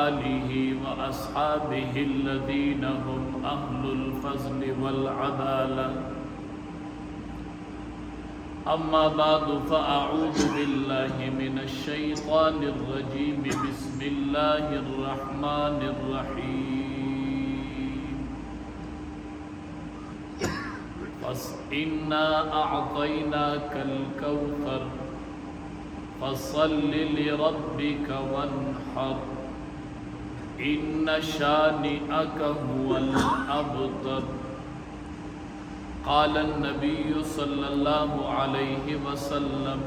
آله وأصحابه الذين هم أهل الفضل والعدالة. أما بعد فأعوذ بالله من الشيطان الرجيم. بسم الله الرحمن الرحيم. إنا أعطيناك الكوثر فصل لربك وانحر إن شانئك هو الأبتر. قال النبي صلى الله عليه وسلم: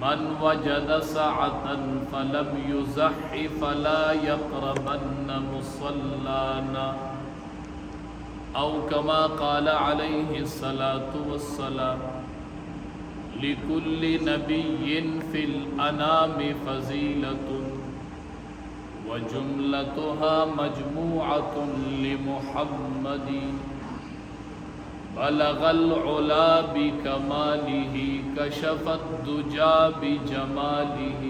من وجد سعة فلم يزح فلا يقربن مصلانا، أو كما قال عليه الصلاة والسلام: لكل نبي في الأنام فضيلة وجملتها مجموعة لمحمد. بلغ العلا بكماله كشف الدجى بجماله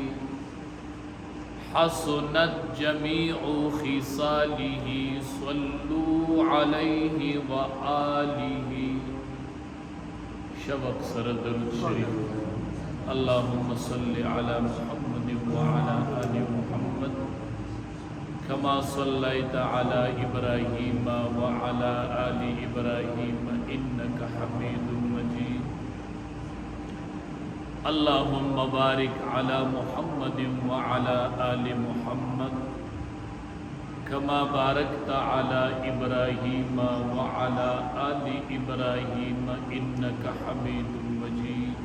حسنت جميع خصاله صلوا عليه وآله. شبق سر درود شریف. اللهم صل على محمد وعلى آل محمد كما صليت على إبراهيم وعلى آل إبراهيم إنك حميد مجيد. اللهم بارك على محمد وعلى آل محمد كما باركت على إبراهيم وعلى آل إبراهيم إنك حميد مجيد.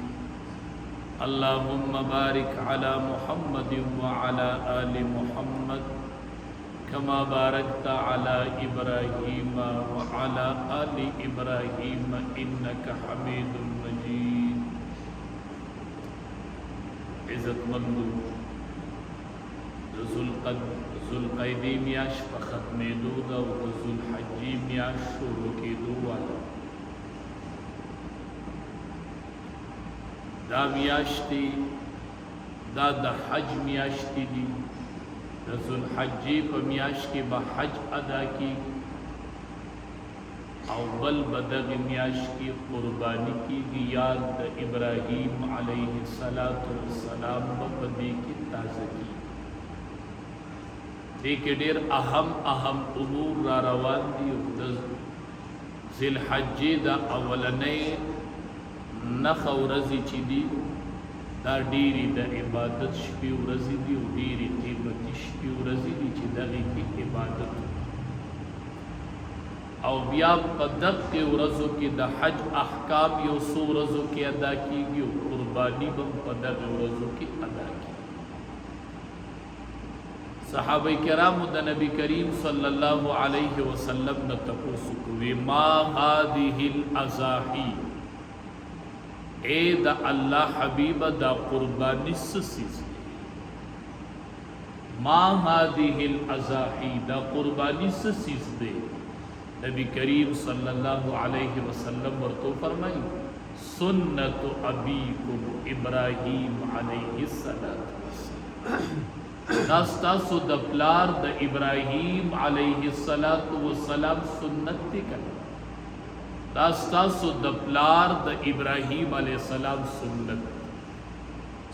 اللهم بارك على محمد وعلى آل محمد كما باركت على إبراهيم وعلى آل إبراهيم إنك حميد مجيد. عزت مندو ذوالقعدې میاشت په ختمېدو ده او د ذوالحجې میاشت شروع کېدو واله. دا میاشتې دا د حج میاشتې دي. د ذوالحجې په میاشت کې به حج ادا کېږي او بل به دغې میاشت کې قرباني کېږي. یاد د ابراهیم علیه السلام به په دې کې تازه کېږي. دې کې ډېر اهم امور را روان دي. د ذوالحجې د اولنۍ نښه ورځې چې دي دا ډېرې د عبادت شپې ورځې دي او ډېرې قیمتي شپې ورځې دي چې دغې کې عبادت او بیا په دغې ورځو کې د حج احکام یو څو ورځو کې ادا کېږي او قرباني به په دغې ورځو کې ادا کېږي. صحابه کرامو د نبی کریم صلی الله علیه وسلم نه تپوس کوي: ما هذه الاضاحی، اے دا اللہ حبیب دا قربانی سسیز. ما هذه الاضاحی، دا قربانی سسیز دے. نبی کریم صلی اللہ علیہ وسلم ورطو فرمائی: سنت ابیکم ابراہیم علیہ السلام. داستاسو دا پلار دا ابراہیم علیہ السلام سنت تی کرنا. داستاسو د پلار د ابراهیم علیه السلام سنت.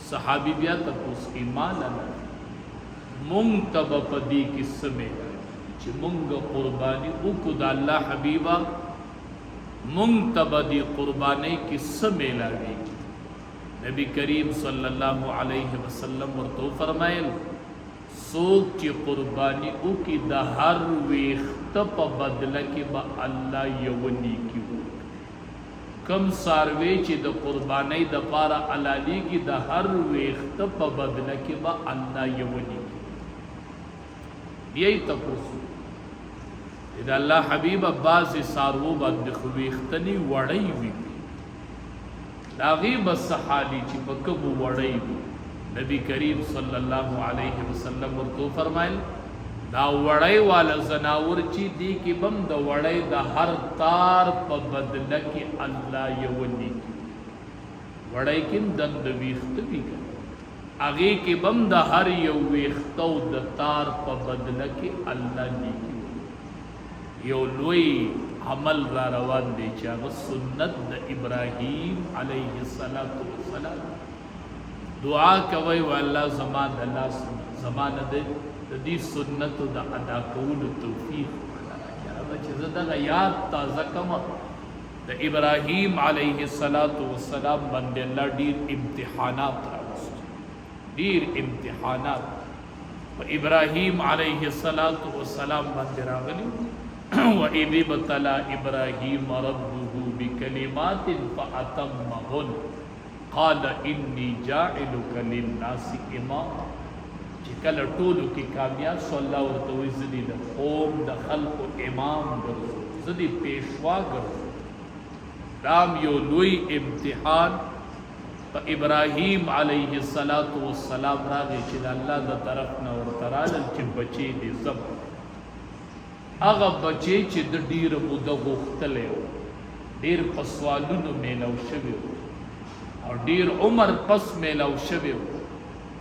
صحابی بیا تپوس کی مالانا مونږ ته به په دې کې څه میلاوي چې مونږ قرباني وکړو د الله حبیبه، مونږ ته به دې قربانۍ کې څه میلاوي. نبی کریم صلی الله علیه وسلم ورته وفرمایل: څوک چې قرباني وکړي د هر ویښته په بدله کې به الله یوه نیکي وکړي. کم څاروی چې د قربانۍ دپاره حلالېږي د هر ویښته په بدله کې به الله یوه نیکي وکړي. بیا یې تپوس وکړي: د الله حبیبه بعضې څاروو باندې خو ویښته نه وړۍ وي، د هغې به څه حالي چې په کومو وړۍ وي. نبی کریم صلی الله علیه وسلم ورته فرمایل: دا وړی والا زناور چې دی کې بم د وړی د هر تار په بدله کې الله یو نیکي. وړی کې دند ویښته وي، هغه کې بم د هر یو ویختو د تار په بدله کې الله نیکی یو لوی عمل را روان دی چې هغه سنت د ابراهیم علیه السلام دعا کوي و الله زما د لاس زمانه د دې سنت د ادا کولو توفیق ورکړي چې زه دغه یاد تازه کوم د ابراهیم علیه السلام باندې الله ډیر امتحانات راوست ډیر امتحانات په ابراهیم علیه السلام باندې راغلي وَإِذِ ابْتَلَى إِبْرَاهِيمَ رَبُّهُ بِكَلِمَاتٍ فَأَتَمَّهُنَّ قَالَ إِنِّي جَاعِلُكَ لِلنَّاسِ إِمَامًا چې کله ټولو کې کامیاب شو الله ورته وایي زه دې د قوم د خلقو امام ګرځوم زه دې پیشوا ګرځوم دا یو لوی امتحان په ابراهیم علیه السلام راغی چې د الله د طرف نه ورته رالل چې بچی دې ذبح هغه بچی چې د ډېره موده غوښتلی و ډېر په سوالونو میلاو شوی و او ډېر عمر پس میلاو شوی و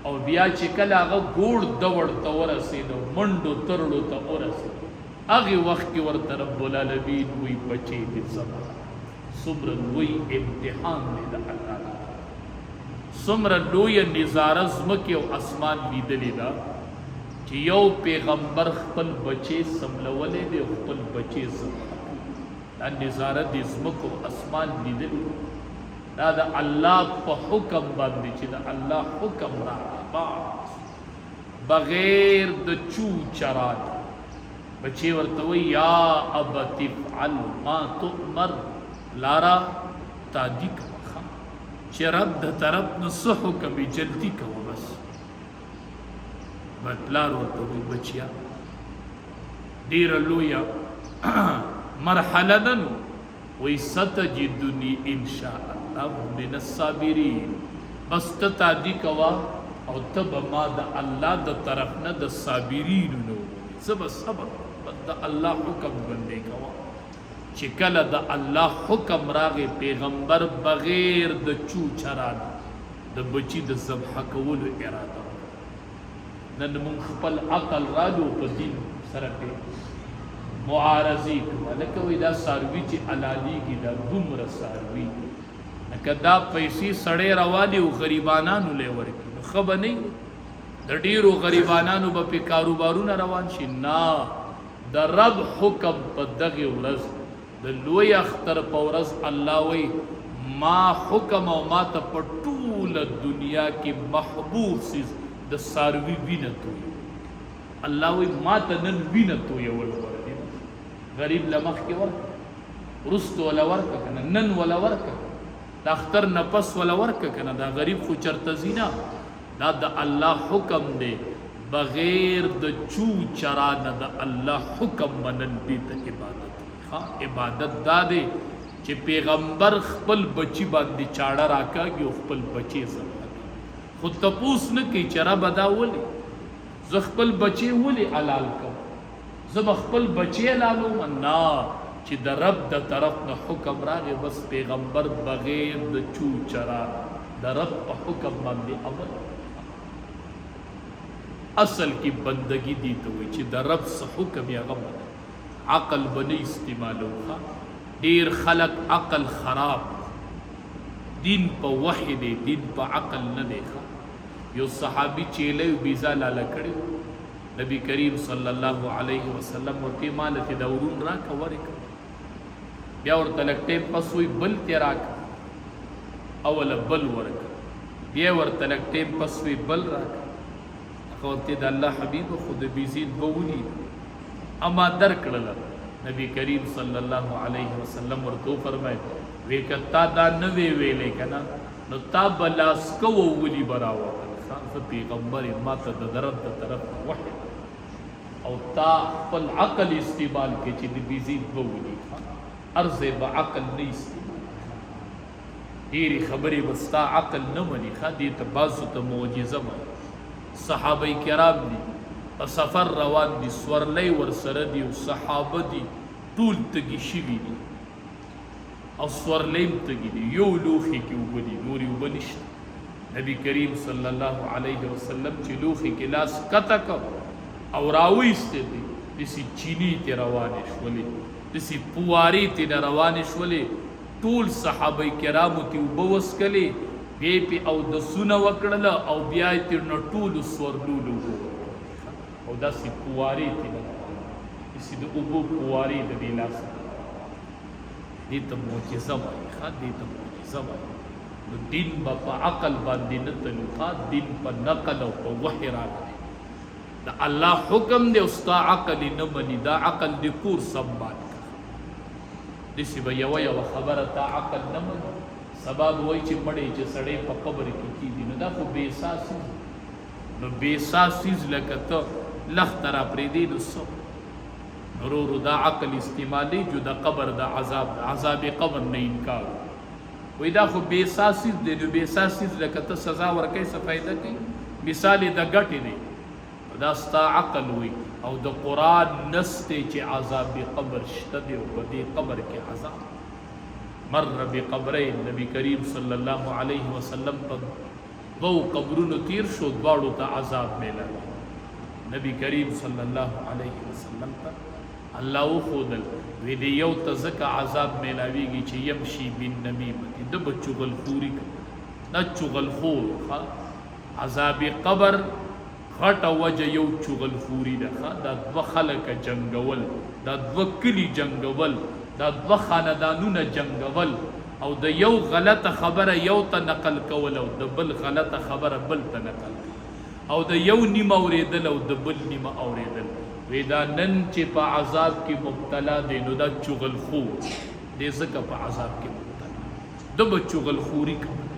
او بیا چې کله هغه ګوړ دوړ ته ورسېد او منډو ترړو ته ورسېد هغې وخت کې ورته رب العالمین وی بچی دې ذبح څومره لوی امتحان دی د الله څومره لویه نظاره ځمکې او اسمان لیدلې ده چې یو پیغمبر خپل بچی سملولی دی خپل بچی ذبح دا نظاره د ځمکو اسمان لیدلې دا د الله په حکم باندې چې د الله حکم راغی بغیر د چو چرات بچی ورته وایي یا ابت افعل ما تؤمر لارا تادی کوه چې رب د طرف نه څه حکم یې جلدي کوه بس پلار ورته وایي بچیا ډېره لویه مرحله ده نو وایي ستجدني ان شاء الله من الصابرین بس ته تادی کوه او ته به ما د الله د طرف نه د صابرینو نه وبولې زه به صبر د الله حکم باندې کوه چې کله د الله حکم راغی پیغمبر بغیر د چو چرانه د بچی د ذبح کولو اراده نن موږ خپل عقل راجو په دین سره پې معارضي کوه لکه وایي دا څاروي چې حلالېږي دا دومره څاروي لکه دا پیسې سړی روانې او غریبانانو لی ورکړي نو ښه به نه د ډېرو غریبانانو به پې کاروبارونه روان شي نه د رب حکم په دغې ورځ د لوی اختر په ورځ الله وایي ما حکم او ما ته په ټوله دنیا کې محبوب څیز د څاروي وینه توی الله وایي ما ته نن وینه تویول ورکړي غریب له مخکې ورکړه وروسته وله ورکړه که نه نن وله ورکړه د اختر نه پس وله ورکړه که نه دا غریب خو چرته ځي نه دا د الله حکم دی بغیر د چو چرا نه د الله حکم منل دې ته عبادت عبادت دا دی چې پیغمبر خپل بچی باندې چاړه راکاږي او خپل بچی ذبح خو تپوس نه کوي چې ربه دا ولې زه خپل بچی ولې حلال کوم زه به خپل بچی حلالوم نه چې د رب د طرف نه حکم راغی بس پیغمبر بغیر د چو چرا د رب په حکم باندې عمل اصل کی بندگی دی ته وایي چې د رب څه حکم یې هغه منل عقل به نه استعمالوه ډېر خلق عقل خراب دین په وحی دی دین په عقل نه دی یو صحابي چیلی بیزا لاله کړی نبی کریم صلی الله علیه وسلم ورته مالته دا ورون راکه ورکه بیا ورته لږ ټیم پس وی بل تی راکه اوله بل ورکه بیا ورته لږ ټیم پس وی بل راکه هغه ورته د الله حبیب خو د بیزي دوه ولید اما در کړله نبی کریم صلی الله علیه وسلم ورته فرمایي وی که تا دا نه وی ویلې که نه نو تا به لاسکه وولي به راوړل زه پیغمبر یم ما ته د رب د طرف نه وحی او تا خپل عقل استعمال کې چې د بیزي دوه ولي هر ځای به عقل نه استعمال ډېرې خبرې به ستا عقل نه مني ښه دې ته بعضو ته معجزه وایي صحابه کرام دي په سفر روان دي سورلی ورسره دي او صحابه دي ټول تږي شوي دي او سورلی هم تږي دي یو لوښي کې اوبه دي نورې اوبه نشته نبی کریم صلی الله علیه وسلم چې لوخي کې لاس کتک او راويسته دي دسی چینی تی روانې شولې دسی پواری تی روانې شولې ټول صحابه کرامو تی وبوس کړي بیا پی او د سونه وکړل او بیا تی نو ټول سورلولو او دسی پواری تی دسی د اوبو پواری د دې لاس دې ته معجزه وایي ښه دې ته معجزه وایي نو دین به په عقل باندې نه تلو ښه دین په نقل او په وحی راغلی دا الله حکم دی او ستا عقل نه مني دا عقل دی کور سنبال کړه داسې به یوه خبره تا عقل نه مني سبا به وایي چې مړی چې سړی په قبر کې کېږي نو دا خو بې ساسیز نو بې ساسیز لکه ته لخته را پرېږدې نو څه ورورو دا عقل استعمالی جو دا قبر دا عذاب قبر نه انکار وی دا خو بے ساسیز دی نو بے ساسیز لکه ته سزا ورکوي څه فایده کوي مثال د ګټې دی دا ستا عقل وي او د قرآن نس دی چې عذاب قبر شته دی او په دې قبر کې عذاب مر بقبرین نبی کریم صلی الله علیه وسلم په دو قبرونو تیر شو دواړو ته عذاب میلاوي نبی کریم صلی الله علیه وسلم ته الله وخودل وی دی یو ته ځکه عذاب میلاویږي چې یمشي بالنمیمة د به چغلخوري کوي دا چغلخور عذاب قبر غټه وجه یو چغلخوري ده دا دوه خلکه جنګول دا دوه کلي جنګول دا دوه خاندانونه جنګول او د یو غلطه خبره یو ته نقل کول او د بل غلطه خبره بل ته نقل او د یو نیمه اوریدل او د بل نیمه اوریدل وی دا نن چې په عذاب کې مبتلا دی نو دا چغلخور دی ځکه په عذاب کې مبتلا د به چغلخوري کوي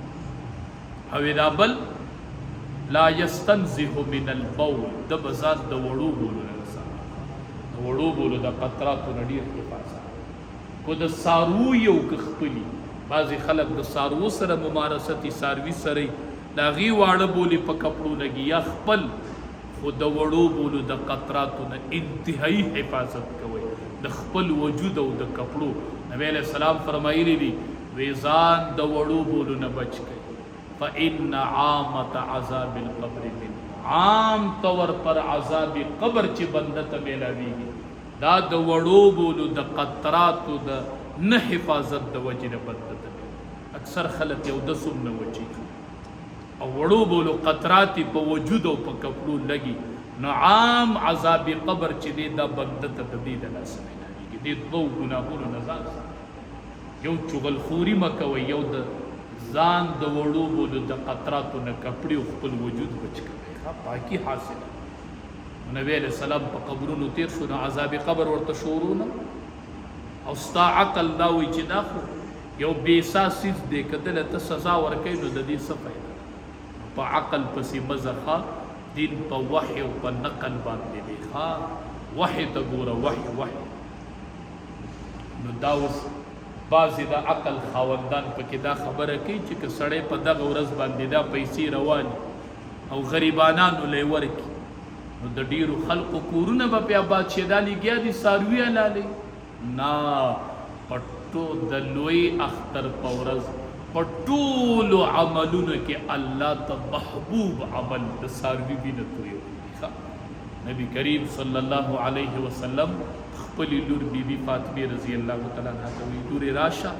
او دا بل لا یستنزه من البول د به ځان د وړو بولو نه د وړو بولو د قطراتو نه ډېر حفاظت خو د څاروو یو که خپلي بعضې خلک د څاروو سره ممارستي څاروي سره د هغې واړه بولې په کپړو لګي یا خپل خو د وړو بولو د قطراتو نه انتهایی حفاظت کوئ د خپل وجود او د کپړو نبی علیہ السلام فرمایلی دي وی ځان د وړو بولو نه بچ کړئ فإن عامة عذاب القبر من عام طور پر عذاب قبر چې بنده ته میلاویږي دا د وړو بولو د قطراتو د نه حفاظت د وجې نه بنده ته اکثر خلک یو دسم نه وچېږي او وړو بولو قطراتی په وجود او په کپړو لګي نو عام عذاب قبر چې دی دا بنده ته د دې د لاسه میلاویږي دې دوو ګناهونو نه ځان ساتئ یو چغلخوري مه کوئ یو د ځان د وړو بولو د قطراتو نه کپړې او خپل وجود بچ کوئ پاکي حاصله نبی علیہ السلام په قبرونو تیر شو نو عذاب قبر ورته شروع نه او ستا عقل دا وایي چې دا خو یو بې ساسیز دی که دله ته سزا ورکوي نو د دې څه فایده په عقل پسې مزه دین په وحی او په نقل باندې دی وحی ته ګوره وحی نو دا اوس بعضې د عقل خاوندان پکې دا خبره کوي چې که سړی په دغه ورځ باندې دا پیسې رواني او غریبانانو لی ورکي نو د ډیرو خلقو کورونه به بیا بادشاه لګیا دي څاروي حلالوي نه پټو د لوی اختر په ورځ په ټولو عملونو کې الله ته محبوب عمل د څاروي وینه تویوي نبی کریم صلی الله علیه وسلم خپل لور بیبي فاطمه رضی الله تعالی عنها ته وی لور راشه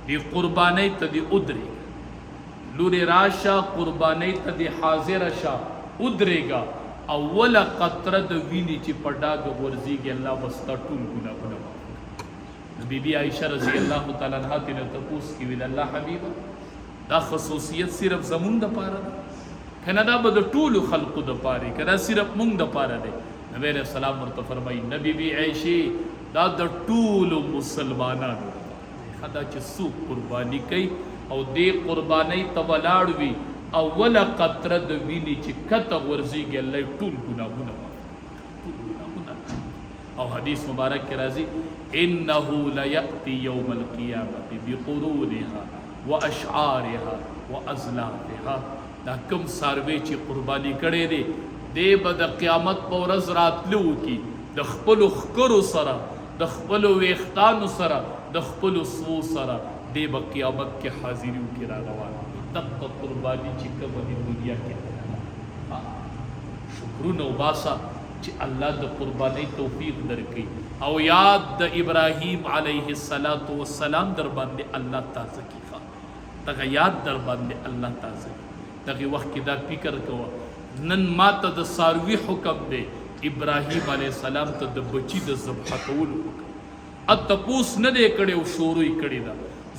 دې قربانۍ ته دې ودرېږه لور راشه قربانۍ ته دې حاضره شه ودرېږه اوله قطره د وینې چې په ډاګه ورځېږي الله به ستا ټول ګناهونه بی بی عائشہ رضی اللہ تعالی عنہ تینا تپوس کی ویل اللہ حبیبا دا خصوصیت صرف زمون دا پارا دا کنا دا با دا طول خلق دا پاری کنا صرف مونگ دا پارا دے نبی علیہ السلام ورطا فرمائی نبی بی عائشہ دا دا طول مسلمانان خدا چه سو قربانی کئی او دے قربانی تبلاڑوی اولا قطره دا وینی چه کتا ورزی گی اللہ طول گناہونا او حدیث مبارک کے راضی انه لیأتی یوم القیامت بقرونها واشعارها وازلافها دا کم ساروی چی قربانی کڑے دے دے با دا قیامت پا ورز راتلو کی دا خپلو خکرو سرا دا خپلو ویختانو سرا دا خپلو سو سرا دے با قیامت کے حاضریو کی را روان دغه قرباني چې کومه د دنیا کې شکرونه وباسه چې الله د قربانۍ توفیق درکړي او یاد د ابراهیم علیه السلام در باندې الله تازه کیږي دغه یاد در باندې الله تازه دغه وخت کې دا فکر کوه نن ماته د ساروي حکم دی ابراهیم علیه السلام ته د بچی د ذبح کولو حکم تپوس نه دی کړی او شروع یې کړې ده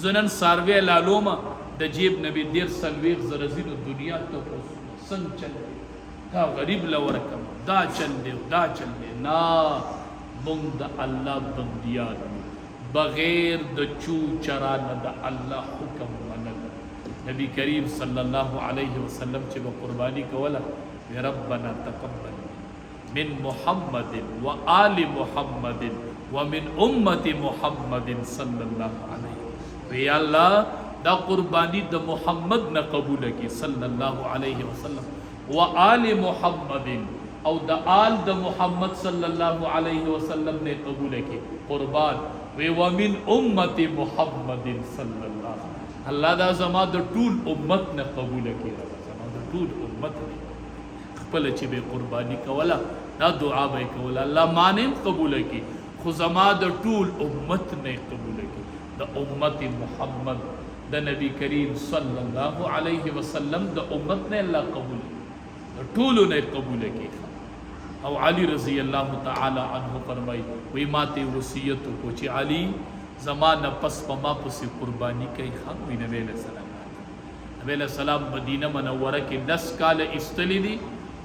زه نن ساروی لالومه د جیب نه مې 1.5 زره زینو دنیا تپوس څنګه چل دی دا غریب له ورکم دا چل دی دا چل دی نه مونږ د الله بندیان بغیر د چو چرانه د الله حکم منل نبی کریم صلی الله علیه وسلم چې به قربانی کوله ربنا تقبل من محمد و آل محمد ومن امت محمد صلی الله علیه وی الله دا قربانی د محمد نه قبول کی صلی الله علیه وسلم و آل محمد او د آل د محمد صلی الله علیه وسلم نے قبول کی قربان وی ومن امت محمد صلی الله الله دا زما د ټول امت نه قبول کی زما د ټول امت نه خپل چې به قربانی کوله دا دعا به کوله الله مانم قبول کی خو زما د ټول امت نه قبول کی د امت محمد د نبی کریم صلی الله علیه وسلم د امت نه الله قبول ټول نه قبول کی او علی رضی اللہ تعالی عنہ فرمائی وی ماتے وصیت کو چی علی زمان پس پما پسی قربانی کئی خواہ وی نبی علیہ السلام نبی علیہ السلام مدینہ منورہ کی 10 کال استلی دی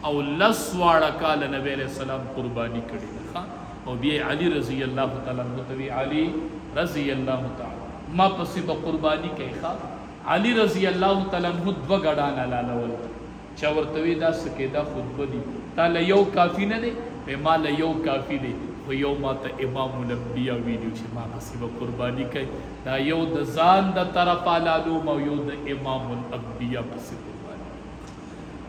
او 10 وارا کال نبی علیہ السلام قربانی کری خواہ او بی علی رضی اللہ تعالی عنہ توی علی رضی اللہ تعالی ما پسی با قربانی کئی خواہ علی رضی اللہ تعالی عنہ دو گڑانا لالول چاورتوی دا سکے دا خطبہ دی تا لیو کافی نه دی ما لیو کافی دی و یو ما تا امام الانبیاء ویلیو چې ما پسی با قربانی کئی دا یو دا زان دا طرف علالوم او یو دا امام الانبیاء پسی قربانی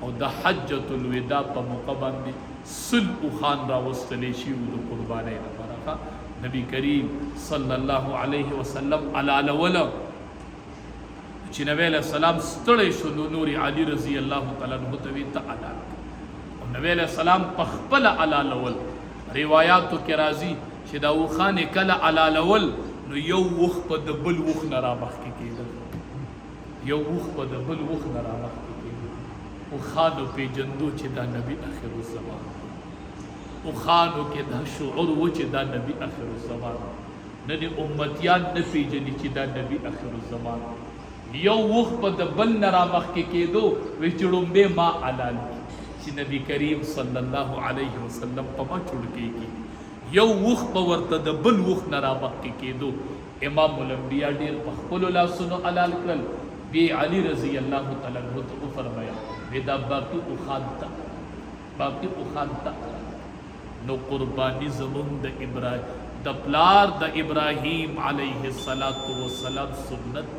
او دا حجت الوداع پا مقبان دی سل خان را وستلیشیو دا قربانی دا فرقا نبی کریم صلی اللہ علیہ وسلم علالولا چې نبی علیہ السلام ستړی شو نور علی رضی اللہ تعالی عنہ ته تا علال او نبی علیہ السلام پخپل علالول روایاتو کې راځي چې دا وخان کله علالول نو یو وخ په د بل وخ نه را مخ کې کېدل یو وخ په د بل وخ نه را مخ کې کېدل او خانو په جندو چې دا نبی اخر الزمان او خانو کې دا شعور و چې دا نبی اخر الزمان نه دي امتیان نه پیژني چې دا نبی اخر الزمان یو وخ په د بل نه را مخ کې کېدو وی چړومبه ما علال چې نبی کریم صلی الله علیه وسلم په ما چړ کېږي یو وخ په ورته د بل وخ نه را مخ کې کېدو امام الانبیاء ډیر په خپل لاسونو علال کړل بی علی رضی الله تعالی عنہ ته فرمایا ودا باقی او خانتا نو قربانی زمون د ابراهیم د پلار د ابراهیم علیه السلام سنت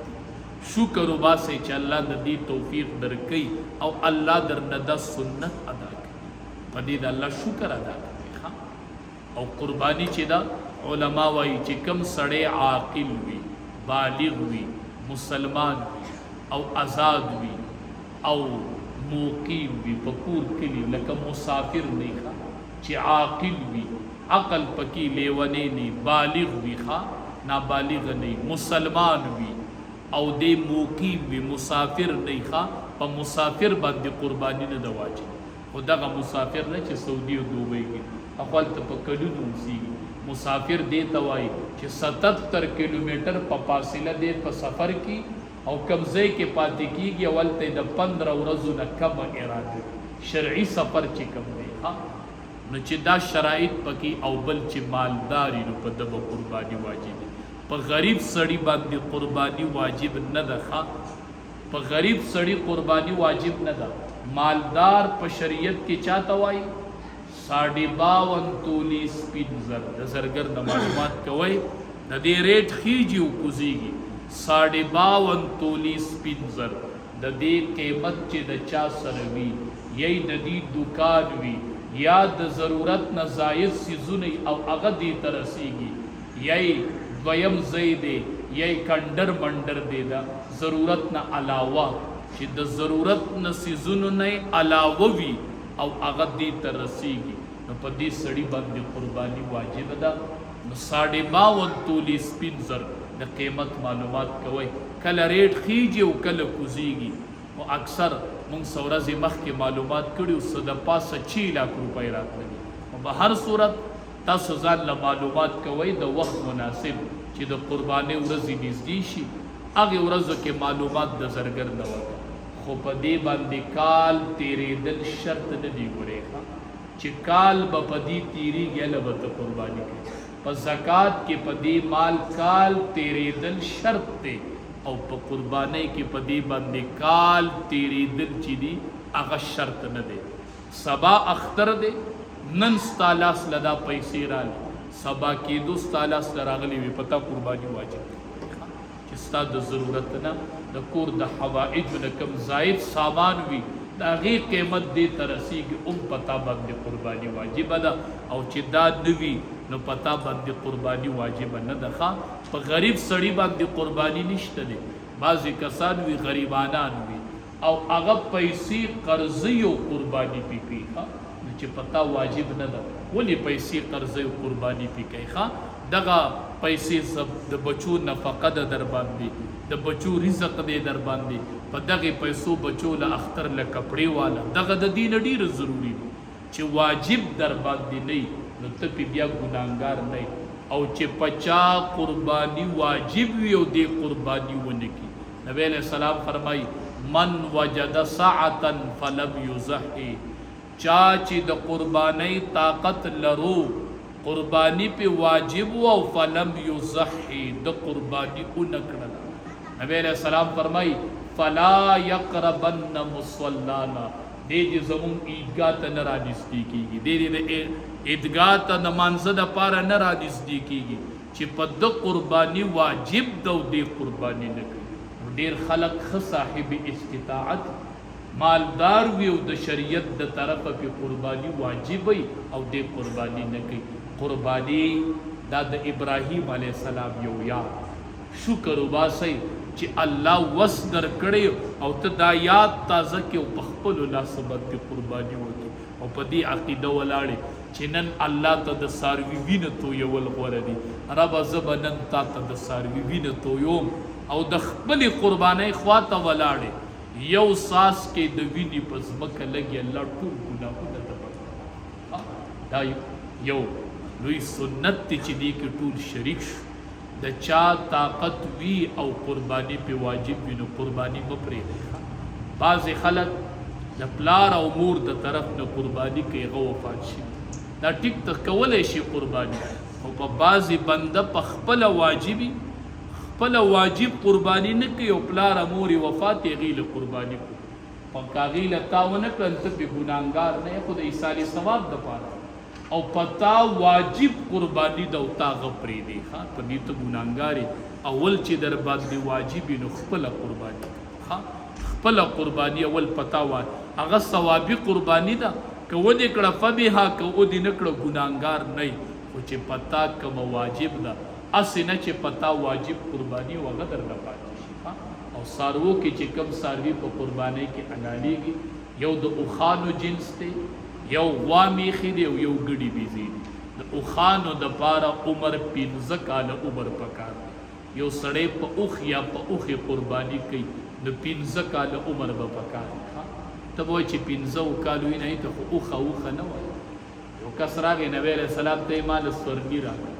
شکر وباسه چې الله د دې توفیق درکړي او الله درنه د سنت ادا کړي په دې د الله شکر ادا کړي او قربانی چې دا علما وایي چې کم سړی عاقل وي بالغ وي مسلمان وي او آزاد وي او موقیم وي په کور کلي لکه مسافر نه چې عاقل وي عقل پکې لیونی نه بالغ وي نابالغ نه مسلمان وي او دې موقیم وي مسافر نه په مسافر باندې قربانی نه د واجب خو دغه مسافر نه چې سعودي او دوبۍ کې خپل ته په کډونو اوسېږي مسافر دې ته وایي چې 77 کیلومتر په فاصله دې په سفر کې او کم ځای کې پاتې کېږي اولته د 15 ورځو نه کم اراده شرعي سفر چې کم دی نو چې دا شرایط پکې او بل چې مالداري نو په دغه قرباني واجب دی په غریب سړی باندې قربانی واجب نه ده په غریب سړی قربانی واجب نه ده مالدار په شریعت کې چاته وایي 52 تولی سپین زر د زرګر د معلومات کوي د دې ریټ خيږي او کوزيږي 52 تولی سپین زر د دې قیمت چې د چا سره وي یی د دې دکان وي یا د ضرورت نه زائد سيزونه او هغه دې ترسيږي یی دویم زید یی کندر منډر دی دا ضرورت نه علاوه چې د ضرورت نه څیزونو نه علاوه وي او هغه دې ته رسیږي، نو په دې سړي باندې قرباني واجب ده. نو 52 تولې سپین زر د قیمت معلومات کوئ، کله ریټ خیږي او کله کوزیږي. او اکثر مونږ څو ورځې مخکې معلومات کړي څه د پاسه 6 لک روپۍ راتللي. نو په هر صورت تاسو ځان له معلومات کوئ د وخت مناسب چې د قربانۍ ورځې نږدې شي، هغې ورځو کې معلومات د زرګر نه وکړه. خو په دې باندې کال تیرېدل شرط نه دي. ګورئ چې کال به په دې تیریږي هله به ته قرباني کوي. په زکات کې په دې مال کال تیرېدل شرط دی، او په قربانۍ کې په دې باندې کال تیرېدل چې دي هغه شرط نه دی. سبا اختر دی، نن ستا لاس له دا پیسې راغلي، سبا کېدو ستا لاس له راغلي وي، په تا قرباني واجب دی چې ستا د ضرورت نه د کور د حوائجو نه کوم زائد سامان وي د هغې قیمت دې ته رسیږي، هم په تا باندې قرباني واجبه ده. او چې دا نه وي نو په تا باندې قرباني واجبه نه ده. په غریب سړي باندې قرباني نشته دی. بعضې کسان وي غریبانان وي او هغه پیسې قرضوي او قرباني پې کوي، نو چې په تا واجب نه ده. ولې پیسې قرضوي او قرباني پې کوي؟ دغه پیسې د بچو نفقه ده در باندې، د بچو رزق دی در باندې، په دغې پیسو بچو له اختر له کپړې واله، دغه د دې نه ډېره ضروري دي. چې واجب در باندې نه نو ته پې بیا ګناهګار نه. او چې پچا قربانی واجب وي او دې قربانی ونه کی، نبی علیہ السلام فرمائی من وجد ساعتا فلم یضحی، چا چې د قربانی طاقت لرو قربانی پہ واجب و فلم یضحی د قربانی اونکړه. نبی علیہ السلام فرمائی فلا یقربن مصلانا، دې زمون عیدګاه ته نه رانږدې کېږي، دې عیدګاه ته نمانځه دپاره نه رانږدې کېږي چې په ده قرباني واجب ده او دې قرباني نه کوي. ډېر خلک ښه صاحب استطاعت مالدار وي او د شریعت د طرفه پې قرباني واجب وي او دې قرباني نه کوي. قرباني دا د ابراهیم علیه السلام یو یاد. شکر وباسئ چې الله وس درکړی او ته دا یاد تازه کې او په خپلو لاسو باندې قرباني وکړي او په دې عقیده ولاړې چې نن الله ته د څاروي وینه تویول غوره دي. ربه زه به نن تا ته د څاروي وینه تویوم او د خپلې قربانۍ خوا ته ولاړې، یو ساس کې د وینې په ځمکه لګي الله ټول ګناهونه ته بخښي. دا یو لوی سنت دی چې دې کې ټول شریک شو. د چا طاقت وی او قربانی پہ واجب وی نو قربانی مه پرېږدئ. بعضې خلک د پلار او مور د طرف نه قربانی کوي، هغه وفات شي، دا ټیک ته کولی شي قربانی، خو په بعضې بنده په خپله واجبي خپله واجب قربانی نه کوي او پلار مور یې وفات یې هغې له قرباني کوي. په که هغې له تا ونه کړل ته پې ګناهګار نه یې، خو د ایصال ثواب دپاره او پتا واجب قربانی دا او تا غپری دی. په دې ته ګناهګارې. اول چې در باندې واجب نو خپله قربانی، خپله قربانی اول پتا وای هغه ثوابي قربانی ده، که ودې کړه فبها، که ودې نه کړه ګناهګار نه. خو چې پتا کومه واجب ده، هسې نه چې پتا واجب قربانی و هغه درنه پاتې شي. او څاروو کې چې کوم څاروي په قربانۍ کې حلالېږي، یو د اوښانو جنس دی، یو غوا میخي دی او یو ګډي بیزي دي. د اوښانو دپاره عمر 15 کاله عمر پکار دی. یو سړی په اوښ یا په اوښې قرباني کوي نو 15 کاله عمر به پکار دی. ته به وایي چې 15 کالو وي نه ته خو اوښه نه وایي. یو کس راغی نبی علیه السلام ته یې مال سورني راکړه.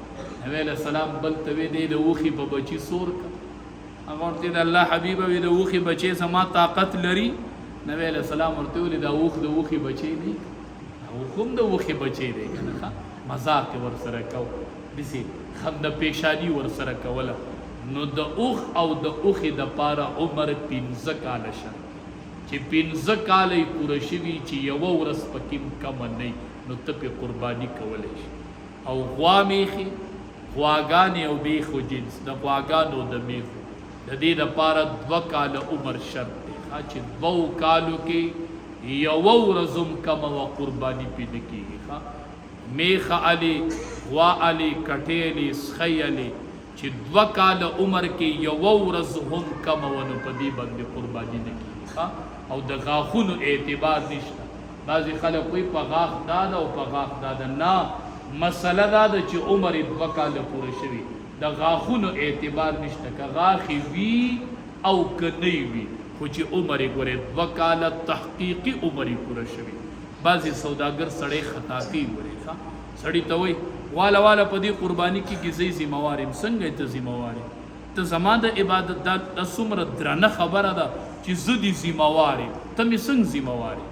نبی علیه السلام بل ته وی دی د اوښې په بچي سور کړه. هغه ورته د الله حبیبه وي د اوښې بچی زما طاقت لري. نبی علیه السلام ورته ویلي دا اوښ د اوښې بچی دی، هم د اوښې بچی دی که نه، مذاق یې ورسره کو، داسې خنده پیشاني ورسره کوله. نو د اوښ او د اوښې دپاره عمر 15 کاله شرط، چې 15 کاله یې پوره شوي چې یوه ورځ پکې کمه نه نو ته پې قرباني کولی شي. او غوا میخي، غواګانې او میخو جنس، د غواګانو د میخو د دې دپاره 2 کاله عمر شرط دی، چې 2 کالو کې یوه ورځ هم کمه وه قرباني پې نه کېږي. میخه علي، غوا علي، کټې علي، سخی علي، چې 2 کاله عمر کې یوه ورځ هم کمه وه نو په دې باندې قرباني نه کېږي. ښه او د غاښونو اعتبار نشته. بعضې خلک وایي په غاښ دا ده او په غاښ دا ده. نه، مسله دا ده چې عمر یې 2 کاله پوره شوي، د غاښونو اعتبار نشته، که غاښې وي او که نه وي، خو چې عمر یې ګورې 2 کاله تحقیقي عمر یې پوره شوي. بعضې سوداګر سړی خطا کوي، ګورې ښه سړي ته وایي واله واله په دې قرباني کېږي، زه یې ذمهوار یم. څنګه ته ذمهوار یې؟ ته زما د عبادت دا څومره درنه خبره ده چې زه دې ذمهوار یم، ته مې څنګه ذمهوار یې؟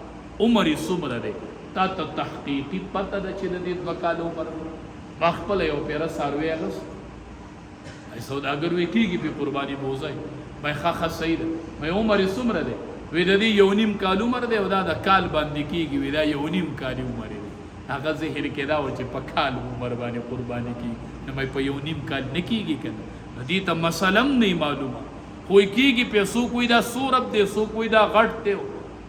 عمر یې څومره دی؟ تا ته تحقیقي پته ده چې د دې 2 کاله عمر دی. ما خپله یو پیره څاروی اخیست، سوداګر وی کېږي پې قرباني بوځئ، وایي ښه صحیح ده. وایي عمر یې څومره دی؟ وی د دې 1.5 کال عمر دی او دا د کال باندې کېږي. وی دا 1.5 کال عمر دی. هغه ذهن کې دا و چې په کال عمر باندې قرباني کېږي، نو وایي په 1.5 کال نه کېږي که نه؟ دې ته مسله هم نه معلومه، خو کېږي پې. څوک وایي دا سورب دی، څوک وایي دا غټ دی،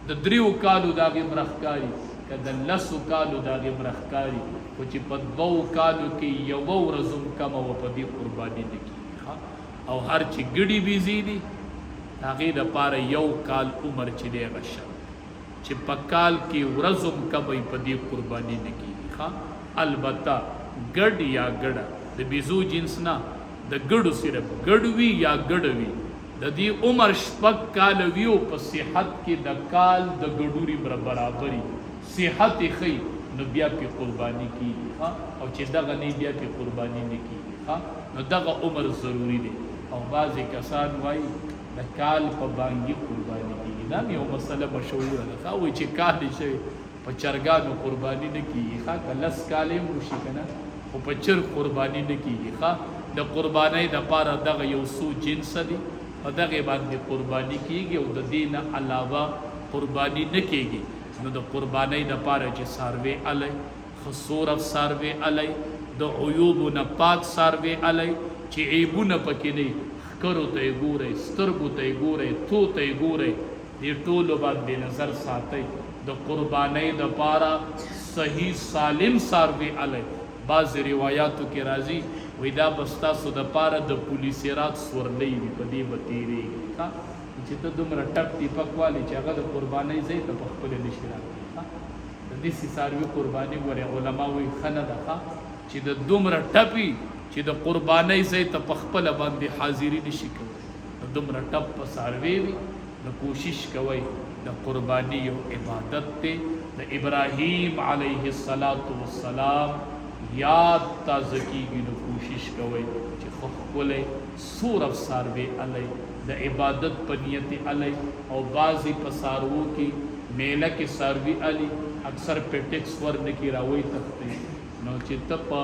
د 3 کالو د هغې مرخکاري، که د 10 کالو د هغې مرخکاري، خو چې په 2 کالو کې 1 ورځ هم کمه وه په دې قرباني نه کېږي. او هر چې ګډي بیزي دي هغې دپاره 1 کال عمر چې دی هغه شرط، چې په کال کې ورځ هم کمه په دې قرباني نه کېږي. البته ګډ یا ګډه د بیزو جنس نه، د ګډو صرف ګډ وي یا ګډه وي، د دې عمر 6 کاله وي او په صحت کې د کال د ګډوري برابري صحت یې ښیي، نو بیا پې قرباني کېږي. او چې دغه نه بیا پې قرباني نه کېږي، نو دغه عمر ضروري دی. او بعضې کسان وایي د کال په بانګي قرباني کېږي. دا هم یو مسله مشهوره ده، وایي چې کال یې شوی په چرګانو قرباني نه کېږي، که 10 کال یې وشي که نه، خو په چرګ قرباني نه کېږي. د قربانۍ دپاره دغه یو څو جنس دي، په دغې باندې قرباني کېږي او د دې نه علاوه قرباني نه کېږي. نو د قربانۍ دپاره چې څاروی الی، ښه سورف څاروی الی، د عیوبو نه پاک څاروی الی، چې عیبونه پکې نه وي، ښکرو ته یې ګورئ، سترګو ته یې ګورئ، تو ته یې ګورئ، دې ټولو باندې نظر ساتئ. د قربانۍ دپاره صحیح سالم څاروی الی. بعض روایاتو کې راځي وایي دا به ستاسو دپاره د پولیسرات سورلی وي، په دې به تېرېږي. چې ته دومره ټپ ټیپک والي چې هغه د قربانۍ ځای ته پخپله نشي راتلی. د داسې څاروي قرباني ګورې علما وایي ښه نه ده، چې د دومره ټپي چې د قربانۍ ځای ته پخپله باندې حاضري نشي کولی، د دومره ټپ په څاروی وي. نو کوشش کوئ، د قرباني یو عبادت دی. د ابراهیم علیه السلام یاد تازه کېږي، نو کوشش کوئ چې ښه ښکلی سورف څاروی الی، د عبادت په نیت الی. او بعضې په څاروو کې میله کې څاروي الی، اکثر پې ټکس ورنه کړي راوایي تښتوي. نو چې ته په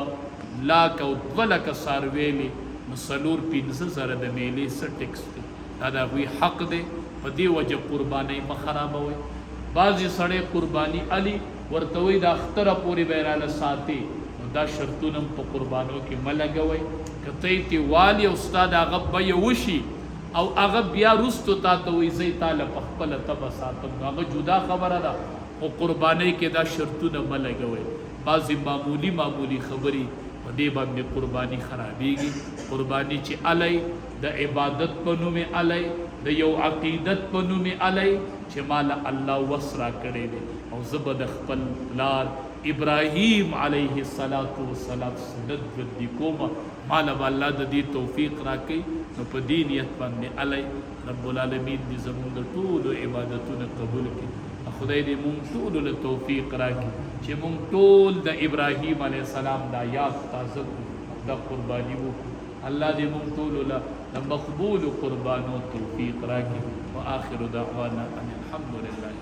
1,00,000 او 2,00,000 څاروی لې، نو 4-5 زره د میلې څه ټکس دی؟ دا د هغوی حق دی. په دې وجه قربانۍ مه خرابوئ. بعضې سړی قرباني الی، ورته وایي د اختره پورې به یې راله ساتې، نو دا شرطونه هم په قربانو کې مه لګوئ. که ته یې تېوالي او ستا د هغه بیه وشي او هغه بیا وروستو تا ته وایي زه یې تاله په خپله تبه ساتم، نو هغه جدا خبره ده، خو قربانۍ کې دا شرطونه مه لګوئ. بعضې معمولي خبرې په دې باندې قرباني خرابېږي. قرباني چې الی د عبادت په نوم یې الی، د یو عقیدت په نوم یې الی چې ماله الله وس را کړی دی، او زه به د خپل پلار ابراهیم علیه السلام سنت ژوندي کوم، ماله به الله د دې توفیق راکوي. نو په دې نیت باندې الی. رب العالمین دې زموږ د ټولو عبادتونه قبول کړي. خدای دې مونږ ټولو له توفیق راکړي چې مونږ ټول د ابراهیم علیه السلام دا یاد تازه کړو، دا قرباني وکړو. الله دې مونږ ټولو له مقبول قربانو توفیق راکړي. وآخر دعوانا ان الحمد لله.